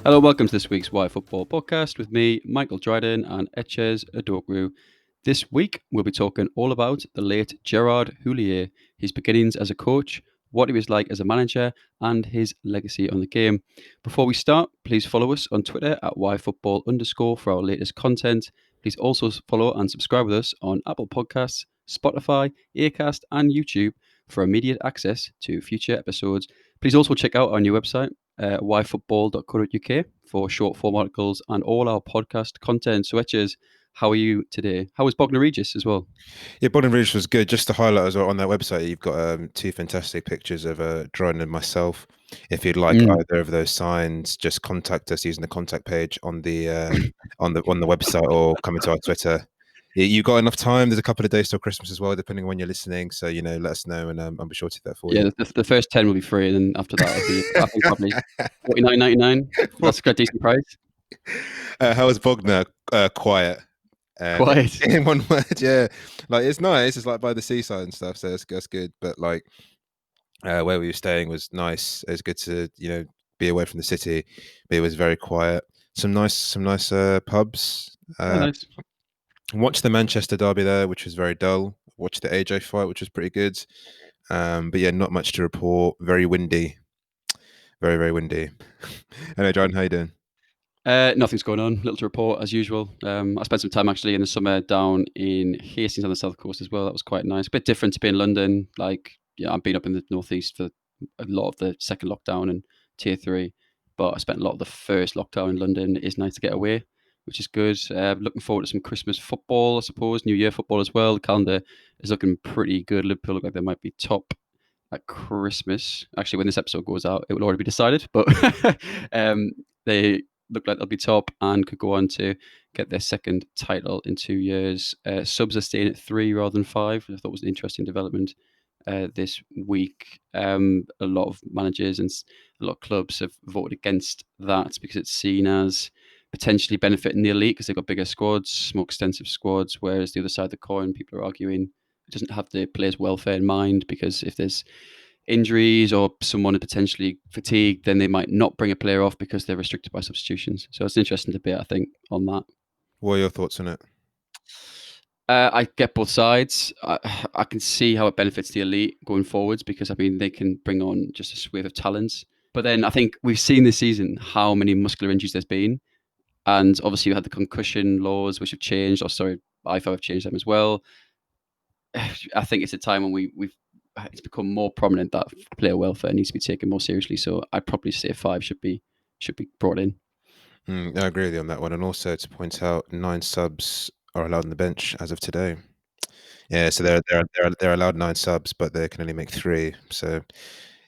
Hello, welcome to this week's Wyfutbol podcast with me, Michael Dryden, and Etches Adogru. This week, we'll be talking all about the late Gerard Houllier, his beginnings as a coach, what he was like as a manager, and his legacy on the game. Before we start, please follow us on Twitter at Wyfutbol_ for our latest content. Please also follow and subscribe with us on Apple Podcasts, Spotify, Acast, and YouTube for immediate access to future episodes. Please also check out our new website, yfootball.co.uk, for short form articles and all our podcast content. So, Etches, how are you today? How was Bognor Regis as well? Yeah, Bodden Ridge was good. Just to highlight as well, on that website, you've got two fantastic pictures of Dryden and myself. If you'd like either of those signs, just contact us using the contact page on the website or come into our Twitter. You got enough time. There's a couple of days till Christmas as well, depending on when you're listening. So let us know, and I'll be sure to do that for you. Yeah, the first 10 will be free, and then after that, it'll be, I think, probably $49.99. That's a decent price. How was Bognor? Quiet. Quiet. In one word, yeah. Like it's nice. It's like by the seaside and stuff, so that's good. But like where we were staying was nice. It was good to be away from the city, but it was very quiet. Some nice pubs. Oh, nice. Watched the Manchester derby there, which was very dull. Watched the AJ fight, which was pretty good. But yeah, not much to report. Very windy. Very, very windy. Hello, John. How you doing? Nothing's going on. Little to report as usual. I spent some time actually in the summer down in Hastings on the south coast as well. That was quite nice. A bit different to be in London. I've been up in the northeast for a lot of the second lockdown and tier 3, but I spent a lot of the first lockdown in London. It is nice to get away, which is good. Looking forward to some Christmas football, I suppose. New Year football as well. The calendar is looking pretty good. Liverpool look like they might be top at Christmas. Actually, when this episode goes out, it will already be decided. But they look like they'll be top and could go on to get their second title in 2 years. Subs are staying at 3 rather than 5, which I thought was an interesting development this week. A lot of managers and a lot of clubs have voted against that because it's seen as potentially benefiting the elite because they've got bigger squads, more extensive squads, whereas the other side of the coin, people are arguing it doesn't have the players' welfare in mind, because if there's injuries or someone is potentially fatigued, then they might not bring a player off because they're restricted by substitutions. So it's an interesting debate, I think, on that. What are your thoughts on it? I get both sides. I can see how it benefits the elite going forwards because, I mean, they can bring on just a swathe of talents. But then I think we've seen this season how many muscular injuries there's been. And obviously you had the concussion laws, which have changed. IFA have changed them as well. I think it's a time when it's become more prominent that player welfare needs to be taken more seriously. So I'd probably say 5 should be brought in. I agree with you on that one. And also to point out, 9 subs are allowed on the bench as of today. Yeah, so they're allowed 9 subs, but they can only make 3. So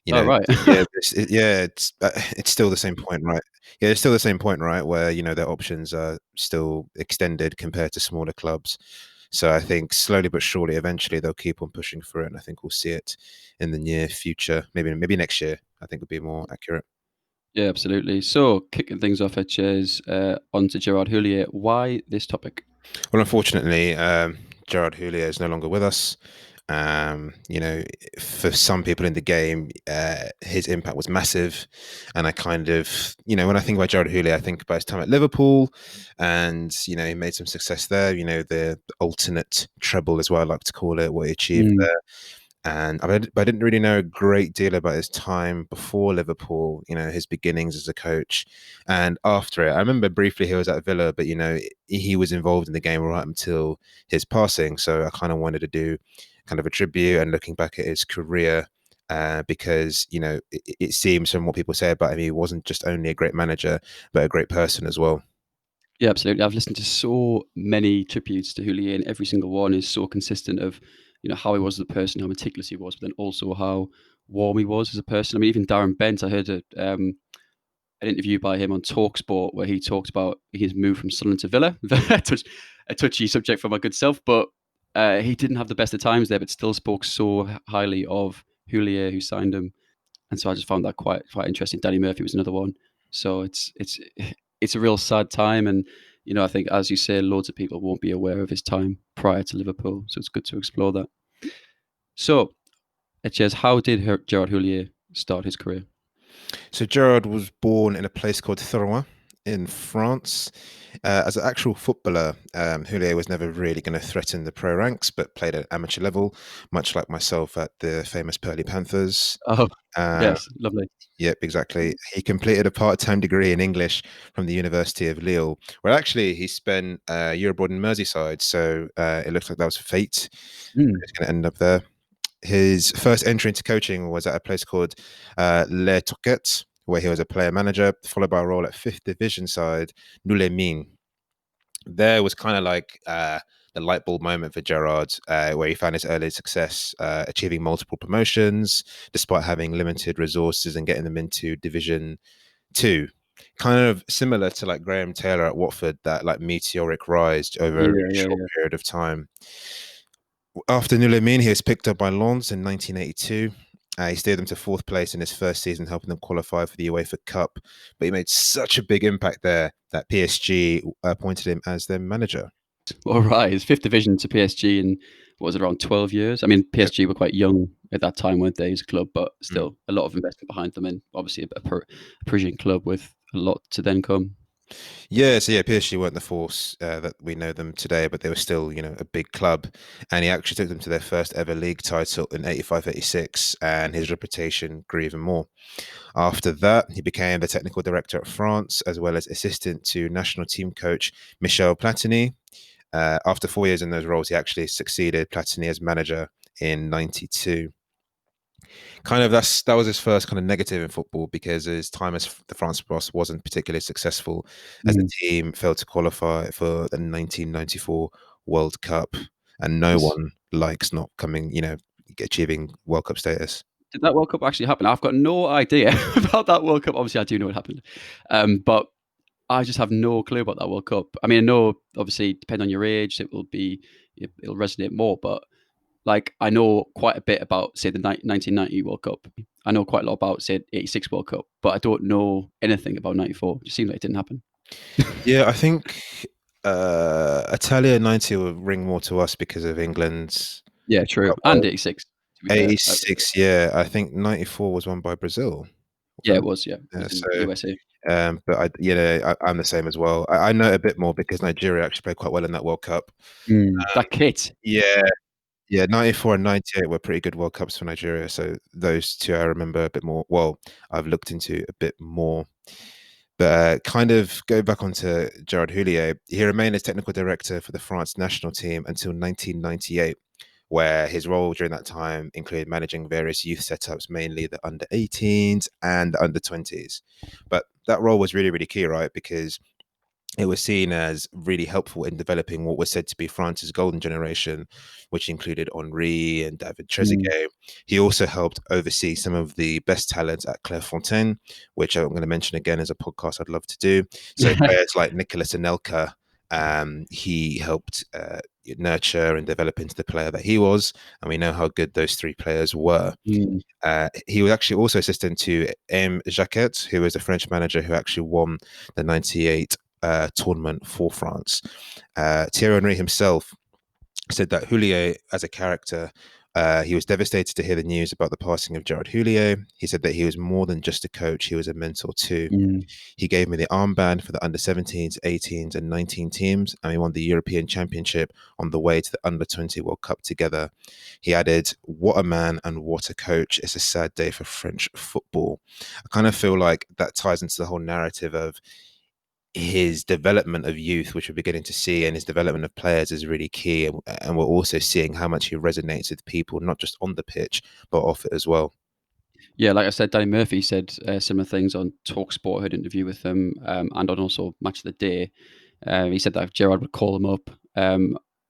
Right. it's still the same point, right? Yeah, it's still the same point, right? Where their options are still extended compared to smaller clubs. So I think slowly but surely, eventually they'll keep on pushing for it, and I think we'll see it in the near future. Maybe next year, I think would be more accurate. Yeah, absolutely. So kicking things off at Chairs, on to Gerard Houllier. Why this topic? Well, unfortunately, Gerard Houllier is no longer with us. For some people in the game, his impact was massive. And I kind of, when I think about Gerard Houllier, I think about his time at Liverpool, and, he made some success there, the alternate treble, as well, I like to call it, what he achieved there. And I didn't really know a great deal about his time before Liverpool, his beginnings as a coach. And after it, I remember briefly he was at Villa, but, he was involved in the game right until his passing. So I kind of wanted to do kind of a tribute and looking back at his career, because, it seems from what people say about him, he wasn't just only a great manager, but a great person as well. Yeah, absolutely. I've listened to so many tributes to Houllier, and every single one is so consistent of, how he was as a person, how meticulous he was, but then also how warm he was as a person. I mean, even Darren Bent, I heard an interview by him on TalkSport where he talked about his move from Sunderland to Villa. A touchy subject for my good self, but he didn't have the best of times there, but still spoke so highly of Houllier, who signed him. And so I just found that quite interesting. Danny Murphy was another one. So it's a real sad time, and I think, as you say, loads of people won't be aware of his time prior to Liverpool. So it's good to explore that. So, Etches, how did Gerard Houllier start his career? So Gerard was born in a place called Thorouin in France. As an actual footballer, Houllier was never really going to threaten the pro ranks, but played at amateur level, much like myself at the famous Pearly Panthers. Oh, Uh, yes, lovely. yep, exactly. He completed a part-time degree in English from the University of Lille, where actually he spent a year abroad in Merseyside. So it looks like that was fate. Mm. He's going to end up there. His first entry into coaching was at a place called Les Toquettes, where he was a player manager, followed by a role at fifth division side Mines. There was kind of like the light bulb moment for Gerard, where he found his early success, achieving multiple promotions despite having limited resources and getting them into Division Two. Kind of similar to like Graham Taylor at Watford, that like meteoric rise over a Yeah, really yeah, short yeah. period of time. After Nulemin, he was picked up by Lens in 1982. He steered them to fourth place in his first season, helping them qualify for the UEFA Cup. But he made such a big impact there that PSG appointed him as their manager. All right, it's fifth division to PSG in what was it, around 12 years? I mean, Yep. PSG were quite young at that time, weren't they, as a club, but Mm. still a lot of investment behind them, and obviously a Parisian club with a lot to then come. Yeah, so yeah, PSG weren't the force that we know them today, but they were still, a big club. And he actually took them to their first ever league title in 85-86, and his reputation grew even more. After that, he became the technical director at France, as well as assistant to national team coach Michel Platini. After 4 years in those roles, he actually succeeded Platini as manager in 92. Kind of that was his first kind of negative in football because his time as the France boss wasn't particularly successful as the Mm. team failed to qualify for the 1994 World Cup, and no Yes. one likes not coming, achieving World Cup status. Did that World Cup actually happen? I've got no idea about that World Cup. Obviously, I do know it happened, but I just have no clue about that World Cup. I mean, I know obviously, depending on your age, it'll resonate more, but like I know quite a bit about say the 1990 World Cup. I know quite a lot about say 86 World Cup, but I don't know anything about 94. It just seems like it didn't happen. Yeah, I think Italia 90 will ring more to us because of England's Yeah, true. And 86, to be fair. 86. Yeah, I think 94 was won by Brazil. Yeah, it was. Yeah, it Yeah, was in so USA. but I'm the same as well. I know a bit more because Nigeria actually played quite well in that World Cup. Mm, Um, that kit. yeah, yeah, 94 and 98 were pretty good World Cups for Nigeria. So those two I remember a bit more. Well, I've looked into a bit more. But kind of go back onto Gerard Houllier. He remained as technical director for the France national team until 1998, where his role during that time included managing various youth setups, mainly the under 18s and the under 20s. But that role was really, really key, right? Because it was seen as really helpful in developing what was said to be France's golden generation, which included Henri and David Mm. Trezeguet. He also helped oversee some of the best talents at Clairefontaine, which I'm going to mention again as a podcast I'd love to do. So players like Nicolas Anelka, he helped nurture and develop into the player that he was, and we know how good those three players were. Mm. He was actually also assistant to M. Jacquet, who was a French manager who actually won the 98 tournament for France. Thierry Henry himself said that Houllier, as a character, he was devastated to hear the news about the passing of Gerard Houllier. He said that he was more than just a coach, he was a mentor too. Mm. He gave me the armband for the under 17s, 18s, and 19 teams, and we won the European Championship on the way to the under 20 World Cup together. He added, "What a man and what a coach. It's a sad day for French football." I kind of feel like that ties into the whole narrative of his development of youth, which we're beginning to see, and his development of players is really key. And we're also seeing how much he resonates with people, not just on the pitch, but off it as well. Yeah, like I said, Danny Murphy said similar things on Talksport. I heard an interview with him, and on also Match of the Day. He said that Gerard would call him up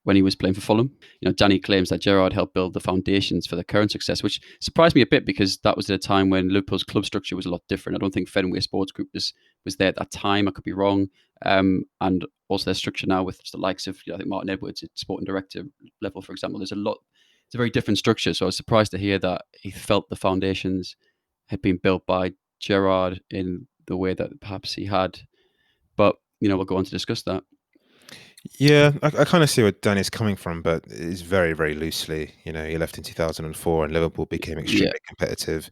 when he was playing for Fulham. You know, Danny claims that Gerard helped build the foundations for the current success, which surprised me a bit because that was at a time when Liverpool's club structure was a lot different. I don't think Fenway Sports Group was there at that time. I could be wrong. And also their structure now with the likes of, I think Martin Edwards at sporting director level, for example, there's a lot. It's a very different structure. So I was surprised to hear that he felt the foundations had been built by Gerard in the way that perhaps he had. But we'll go on to discuss that. Yeah, I kind of see where Danny's coming from, but it's very, very loosely. He left in 2004 and Liverpool became Yeah, extremely competitive.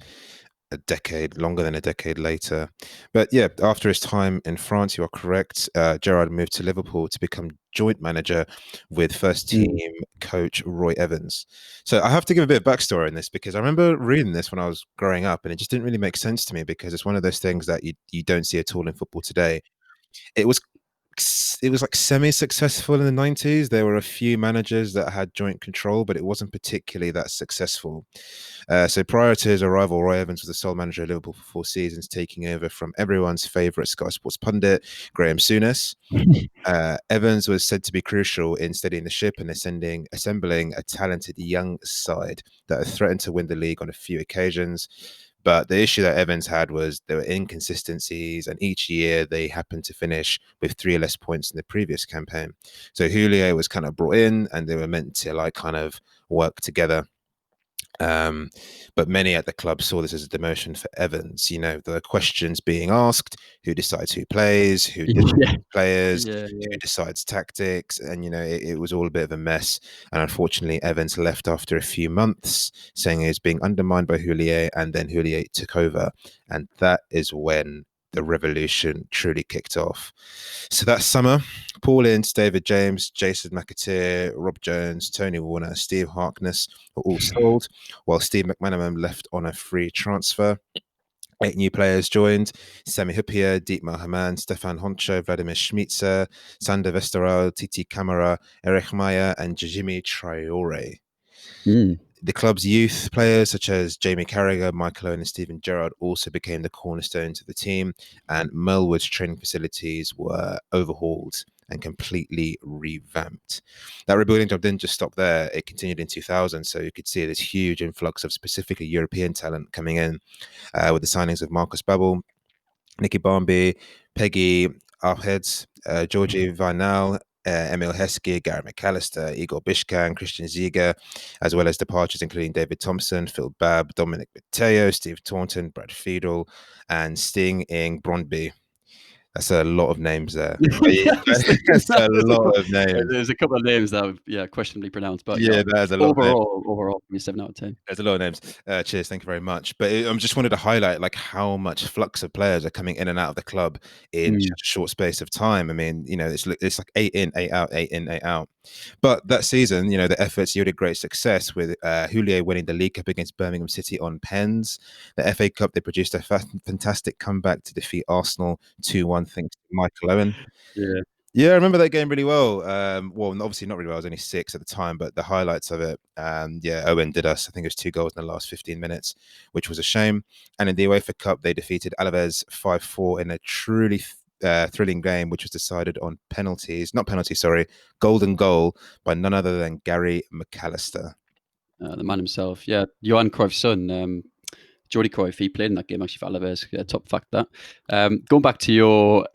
longer than a decade later. But yeah, after his time in France, you are correct. Gerard moved to Liverpool to become joint manager with first team Mm. coach Roy Evans. So I have to give a bit of backstory on this because I remember reading this when I was growing up, and it just didn't really make sense to me because it's one of those things that you don't see at all in football today. It was like semi-successful in the 90s. There were a few managers that had joint control, but it wasn't particularly that successful. So prior to his arrival, Roy Evans was the sole manager of Liverpool for 4 seasons, taking over from everyone's favourite Sky Sports pundit, Graham Souness. Evans was said to be crucial in steadying the ship and assembling a talented young side that had threatened to win the league on a few occasions. But the issue that Evans had was there were inconsistencies, and each year they happened to finish with 3 less points than the previous campaign. So Houllier was kind of brought in, and they were meant to like kind of work together. Um, but many at the club saw this as a demotion for Evans. You know, the questions being asked: who decides who plays, who Yeah, players, yeah, who yeah. decides tactics, and it was all a bit of a mess. And unfortunately, Evans left after a few months, saying he was being undermined by Houllier, and then Houllier took over, and that is when the revolution truly kicked off. So that summer, Paul Ince, David James, Jason McAteer, Rob Jones, Tony Warner, Steve Harkness were all sold, while Steve McManaman left on a free transfer. 8 new players joined: Sami Hyypiä, Dietmar Hamann, Stefan Honcho, Vladimir Schmitzer, Sander Westergaard, Titi Camara, Erich Meyer, and Jimmy Traore. Mm. The club's youth players, such as Jamie Carragher, Michael Owen, and Stephen Gerrard, also became the cornerstones of the team, and Melwood's training facilities were overhauled and completely revamped. That rebuilding job didn't just stop there, it continued in 2000, so you could see this huge influx of specifically European talent coming in with the signings of Marcus Babbel, Nicky Barmby, Peggy Arheads, Georgie Vinal, Emil Heskey, Gary McAllister, Igor Bishka, and Christian Ziege, as well as departures including David Thompson, Phil Babb, Dominic Matteo, Steve Taunton, Brad Fiedel, and Sting Ing Brondby. That's a lot of names there. Yeah, I was thinking That's that. a lot of names. There's a couple of names that are questionably pronounced, but Yeah, that is a lot of names. overall, give me 7 out of 10. There's a lot of names. Cheers, thank you very much. But I just wanted to highlight like how much flux of players are coming in and out of the club in Mm. such a short space of time. I mean, it's like 8 in, 8 out, 8 in, 8 out. But that season, the efforts yielded great success with Houllier winning the League Cup against Birmingham City on pens. The FA Cup, they produced a fantastic comeback to defeat Arsenal 2-1 thanks to Michael Owen. Yeah. Yeah, I remember that game really well. Well, obviously not really well. I was only 6 at the time, but the highlights of it, yeah, Owen did us. I think it was 2 goals in the last 15 minutes, which was a shame. And in the UEFA Cup, they defeated Alaves 5-4 in a truly thrilling game, which was decided on golden goal by none other than Gary McAllister. The man himself. Yeah, Johan Cruyff's son, Jordi Cruyff, he played in that game actually for Alaves. Yeah, top fact that. Going back to your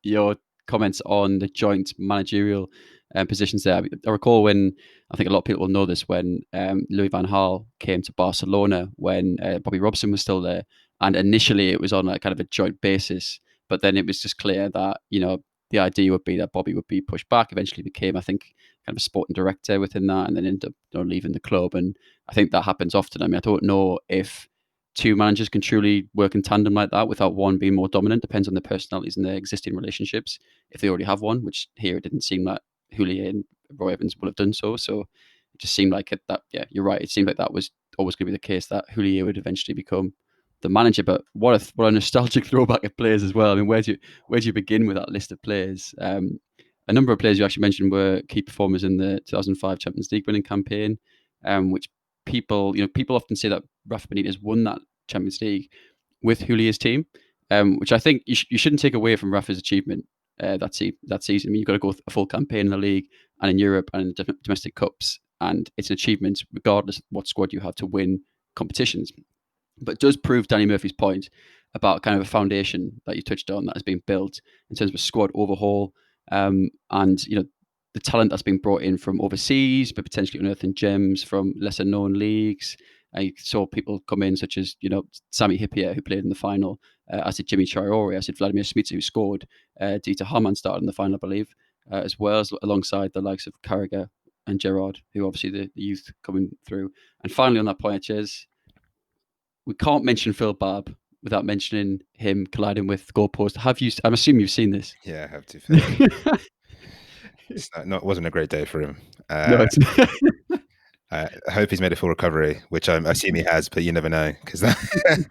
your comments on the joint managerial positions there, I recall when, I think a lot of people will know this, when Louis van Gaal came to Barcelona when Bobby Robson was still there, and initially it was on a kind of a joint basis, but then it was just clear that the idea would be that Bobby would be pushed back. Eventually became, I think, kind of a sporting director within that, and then ended up leaving the club. And I think that happens often. I mean, I don't know if two managers can truly work in tandem like that without one being more dominant. Depends on their personalities and their existing relationships. If they already have one, which here it didn't seem like Houllier and Roy Evans would have done so. So it just seemed like that. Yeah, you're right. It seemed like that was always going to be the case, that Houllier would eventually become the manager. But what a nostalgic throwback of players as well. I mean, where do you begin with that list of players? A number of players you actually mentioned were key performers in the 2005 Champions League winning campaign, which people often say that Rafa Benitez won that Champions League with Houlier's team, which I think you shouldn't take away from Rafa's achievement that season. I mean, you've got to go a full campaign in the league and in Europe and in different domestic cups, and it's an achievement regardless of what squad you have to win competitions. But it does prove Danny Murphy's point about kind of a foundation that you touched on that has been built in terms of a squad overhaul, and the talent that's been brought in from overseas, but potentially unearthing gems from lesser known leagues. I saw people come in such as Sami Hyypiä, who played in the final, as did Jimmy Traore, as did Vladimir Smitsa, who scored. Dieter Hamann started in the final, I believe, as well as alongside the likes of Carragher and Gerrard, who obviously the youth coming through. And finally, on that point, Ches, we can't mention Phil Babb without mentioning him colliding with the goalpost. Have you? I'm assuming you've seen this. Yeah, I have to fair. Wasn't a great day for him. No, it's I hope he's made a full recovery, which I assume he has, but you never know because that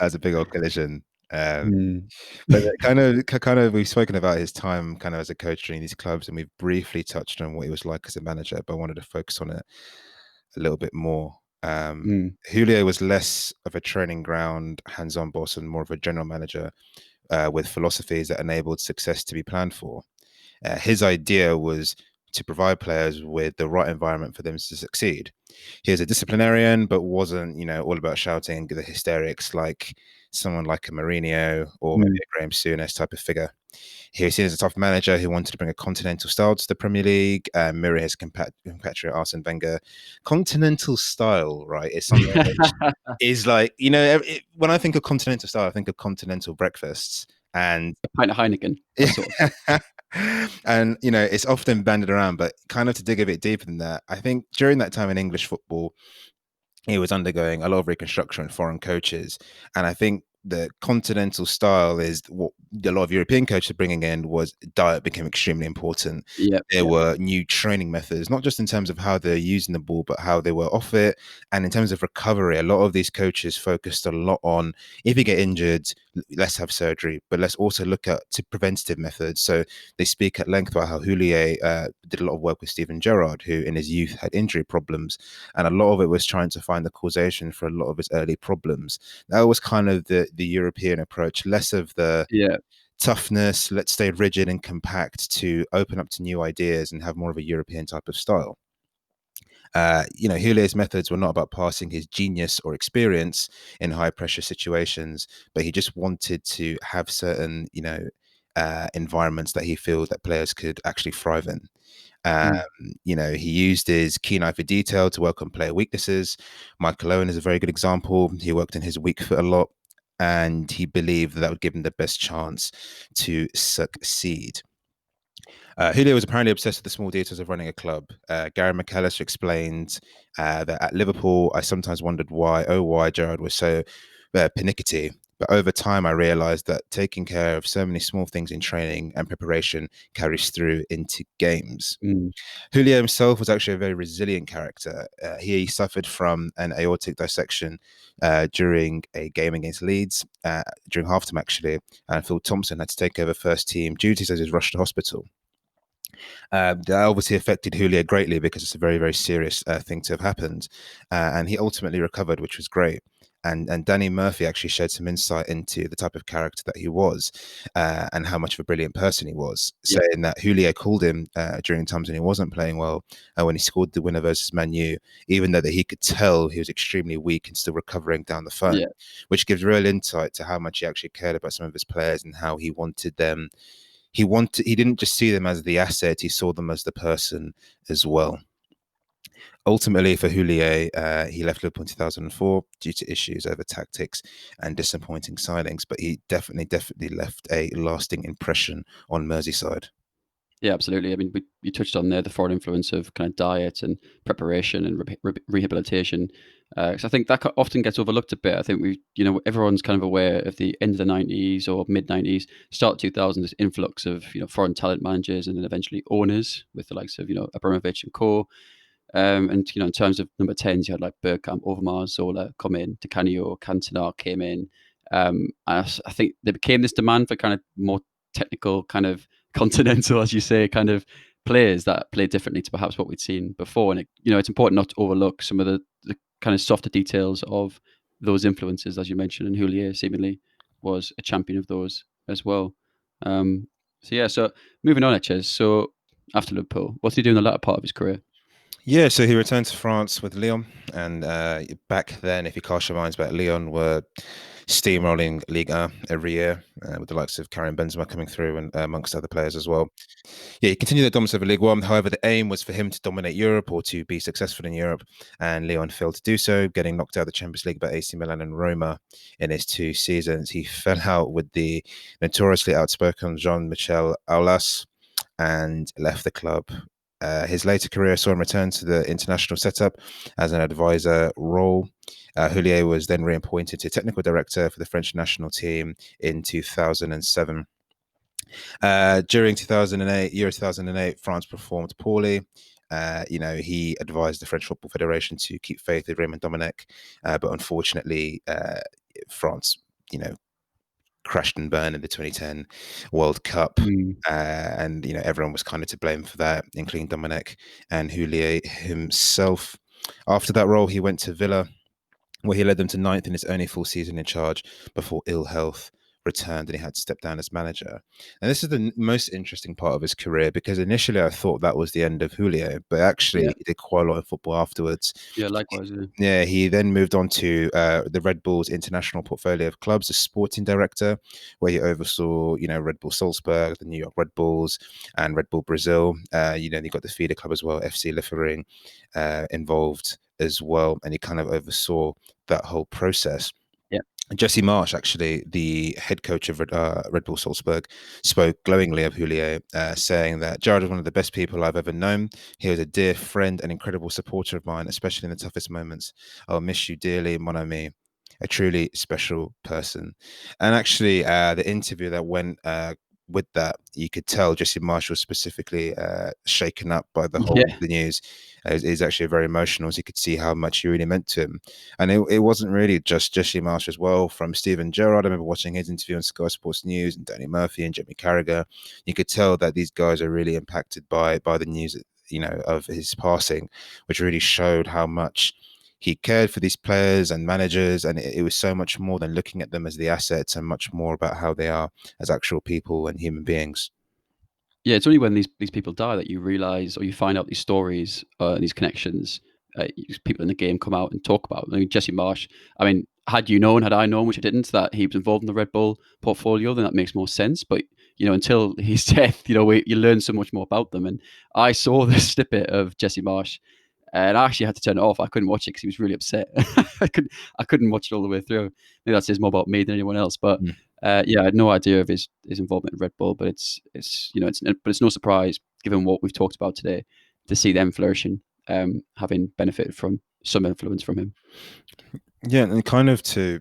was a big old collision. Mm. But kind of, we've spoken about his time kind of as a coach during these clubs, and we've briefly touched on what he was like as a manager, but I wanted to focus on it a little bit more. Mm. Houllier was less of a training ground, hands-on boss, and more of a general manager with philosophies that enabled success to be planned for. His idea was to provide players with the right environment for them to succeed. He was a disciplinarian, but wasn't, all about shouting the hysterics like someone like a Mourinho or maybe Mm. a Graham Souness type of figure. He was seen as a tough manager who wanted to bring a continental style to the Premier League, mirror his compatriot Arsene Wenger. Continental style, right, is something which is like, when I think of continental style, I think of continental breakfasts. And A pint of Heineken, that sort of thing. and it's often banded around, but kind of to dig a bit deeper than that, I think during that time in English football, he was undergoing a lot of reconstruction and foreign coaches, and I think the continental style is what a lot of European coaches are bringing in. Was diet became extremely important. Yeah, There were new training methods, not just in terms of how they're using the ball, but how they were off it. And in terms of recovery, a lot of these coaches focused a lot on, if you get injured, let's have surgery, but let's also look at preventative methods. So they speak at length about how Houllier did a lot of work with Steven Gerrard, who in his youth had injury problems. And a lot of it was trying to find the causation for a lot of his early problems. That was kind of the European approach, less of the yeah, toughness, let's stay rigid and compact, to open up to new ideas and have more of a European type of style. Houlier's methods were not about passing his genius or experience in high pressure situations, but he just wanted to have certain, environments that he feels that players could actually thrive in. Um, mm. he used his keen eye for detail to work on player weaknesses. Michael Owen is a very good example. He worked in his weak foot a lot, and he believed that would give him the best chance to succeed. Houllier was apparently obsessed with the small details of running a club. Gary McAllister explained that at Liverpool, I sometimes wondered why Gerard was so pernickety. But over time, I realized that taking care of so many small things in training and preparation carries through into games. Mm. Houllier himself was actually a very resilient character. He suffered from an aortic dissection during a game against Leeds, during halftime actually, and Phil Thompson had to take over first team duties as he was rushed to hospital. That obviously affected Houllier greatly because it's a very, very serious thing to have happened. And he ultimately recovered, which was great. And Danny Murphy actually shared some insight into the type of character that he was, and how much of a brilliant person he was, Yeah, saying that Houllier called him during times when he wasn't playing well, when he scored the winner versus Man U, even though that he could tell he was extremely weak and still recovering down the phone, yeah, which gives real insight to how much he actually cared about some of his players and how he wanted them. He didn't just see them as the asset, he saw them as the person as well. Ultimately, for Houllier, he left Liverpool in 2004 due to issues over tactics and disappointing signings, but he definitely left a lasting impression on Merseyside. yeah, absolutely. I mean, you touched on there the foreign influence of kind of diet and preparation and rehabilitation. So I think that often gets overlooked a bit. I think everyone's kind of aware of the end of the 90s or mid 90s, start 2000s, this influx of foreign talent managers and then eventually owners with the likes of Abramovich and co. And in terms of number 10s, you had like Bergkamp, Overmars, Zola come in, Di Canio, Cantona came in. I think there became this demand for kind of more technical, kind of continental, as you say, kind of players that play differently to perhaps what we'd seen before. And it's important not to overlook some of the kind of softer details of those influences, as you mentioned. And Houllier seemingly was a champion of those as well. So moving on, Etches. So after Liverpool, what's he doing in the latter part of his career? Yeah, so he returned to France with Lyon, and back then, if you cast your minds back, Lyon were steamrolling Ligue 1 every year, with the likes of Karim Benzema coming through, and amongst other players as well. Yeah, he continued the dominance of Ligue 1. However, the aim was for him to dominate Europe or to be successful in Europe, and Lyon failed to do so, getting knocked out of the Champions League by AC Milan and Roma in his 2 seasons. He fell out with the notoriously outspoken Jean-Michel Aulas and left the club. His later career saw him return to the international setup as an advisor role. Houllier was then reappointed to technical director for the French national team in 2007. During 2008, Euro 2008, France performed poorly. He advised the French Football Federation to keep faith with Raymond Domenech, but unfortunately, France, crashed and burned in the 2010 World Cup. And everyone was kind of to blame for that, including Domenech and Houllier himself. After that role, he went to Villa, where he led them to ninth in his only full season in charge before ill health returned and he had to step down as manager. And this is the most interesting part of his career, because initially I thought that was the end of Houllier, but actually Yeah. he did quite a lot of football afterwards. Yeah, likewise. Yeah, he then moved on to the Red Bull's international portfolio of clubs as sporting director, where he oversaw, Red Bull Salzburg, the New York Red Bulls, and Red Bull Brazil. You got the feeder club as well, FC Liefering, involved as well, and he kind of oversaw that whole process. Yeah. Jesse Marsch, actually, the head coach of Red Bull Salzburg, spoke glowingly of Houllier, saying that Gerard is one of the best people I've ever known. He was a dear friend and incredible supporter of mine, especially in the toughest moments. I'll miss you dearly, mon ami. A truly special person. And actually, the interview that went with that, you could tell Jesse Marsch was specifically shaken up by the news. Is actually very emotional, as you could see how much he really meant to him. And it wasn't really just Jesse Marsch as well. From Steven Gerrard, I remember watching his interview on Sky Sports News, and Danny Murphy and Jamie Carragher. You could tell that these guys are really impacted by the news, of his passing, which really showed how much he cared for these players and managers, and it was so much more than looking at them as the assets, and much more about how they are as actual people and human beings. Yeah, it's only when these people die that you realize, or you find out these stories and these connections. People in the game come out and talk about. I mean, Jesse Marsch. I mean, had I known, which I didn't, that he was involved in the Red Bull portfolio, then that makes more sense. But until his death, you learn so much more about them. And I saw this snippet of Jesse Marsch, and I actually had to turn it off. I couldn't watch it because he was really upset. I couldn't watch it all the way through. Maybe that says more about me than anyone else. But I had no idea of his involvement in Red Bull. But it's no surprise, given what we've talked about today, to see them flourishing, having benefited from some influence from him. Yeah, and kind of to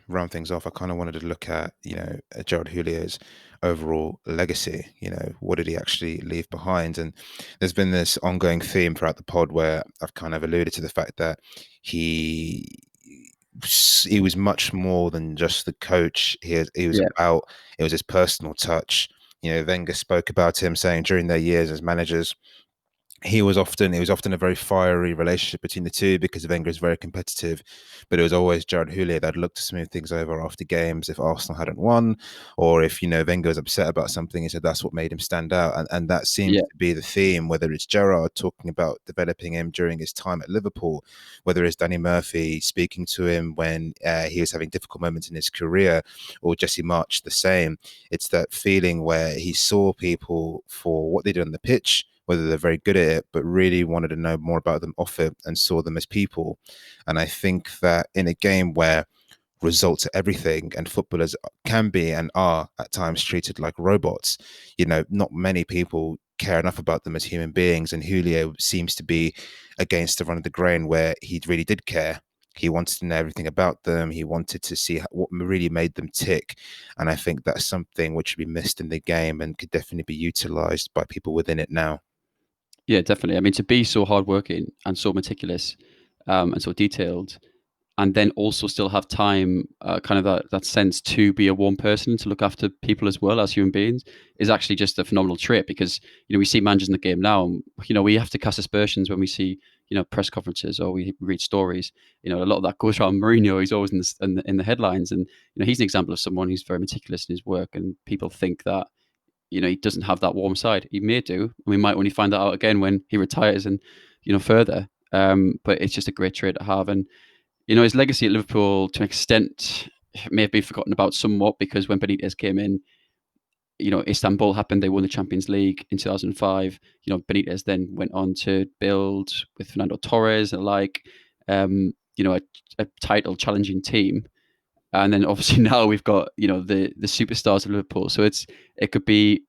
round things off, I kind of wanted to look at Gerard Houlier's overall legacy. What did he actually leave behind? And there's been this ongoing theme throughout the pod where I've kind of alluded to the fact that he was much more than just the coach. It was his personal touch. Wenger spoke about him saying during their years as managers, it was often a very fiery relationship between the two, because Wenger is very competitive, but it was always Gerard Houllier that looked to smooth things over after games if Arsenal hadn't won, or if Wenger was upset about something. He said that's what made him stand out, and that seems to be the theme. Whether it's Gerard talking about developing him during his time at Liverpool, whether it's Danny Murphy speaking to him when he was having difficult moments in his career, or Jesse Marsch the same. It's that feeling where he saw people for what they did on the pitch, whether they're very good at it, but really wanted to know more about them off it and saw them as people. And I think that in a game where results are everything, and footballers can be and are at times treated like robots, not many people care enough about them as human beings. And Houllier seems to be against the run of the grain, where he really did care. He wanted to know everything about them. He wanted to see what really made them tick. And I think that's something which should be missed in the game and could definitely be utilized by people within it now. Yeah, definitely. I mean, to be so hardworking and so meticulous and so detailed, and then also still have time, kind of that sense to be a warm person, to look after people as well as human beings, is actually just a phenomenal trait. Because we see managers in the game now, and we have to cast aspersions when we see press conferences or we read stories. A lot of that goes around Mourinho. He's always in the headlines, and he's an example of someone who's very meticulous in his work, and people think that he doesn't have that warm side. He may do, and we might only find that out again when he retires and further. But it's just a great trait to have. And his legacy at Liverpool, to an extent, may have been forgotten about somewhat, because when Benitez came in, Istanbul happened. They won the Champions League in 2005. Benitez then went on to build with Fernando Torres and a title challenging team. And then obviously now we've got the superstars of Liverpool. So it could be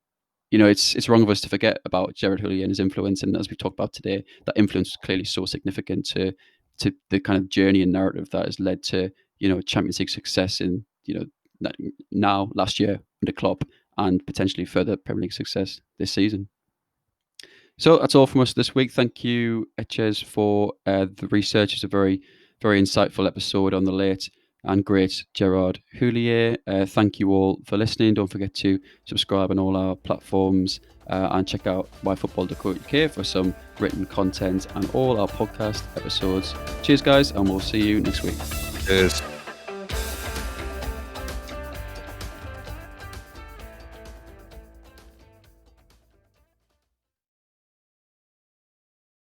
it's wrong of us to forget about Gerard Houllier and his influence. And as we talked about today, that influence was clearly so significant to to the kind of journey and narrative that has led to, Champions League success in, now last year under Klopp, and potentially further Premier League success this season. So that's all from us this week. Thank you, Etches, for the research. It's a very, very insightful episode on the late and great Gerard Houllier. Thank you all for listening. Don't forget to subscribe on all our platforms and check out Wyfutbol.co.uk for some written content and all our podcast episodes. Cheers, guys, and we'll see you next week. Cheers.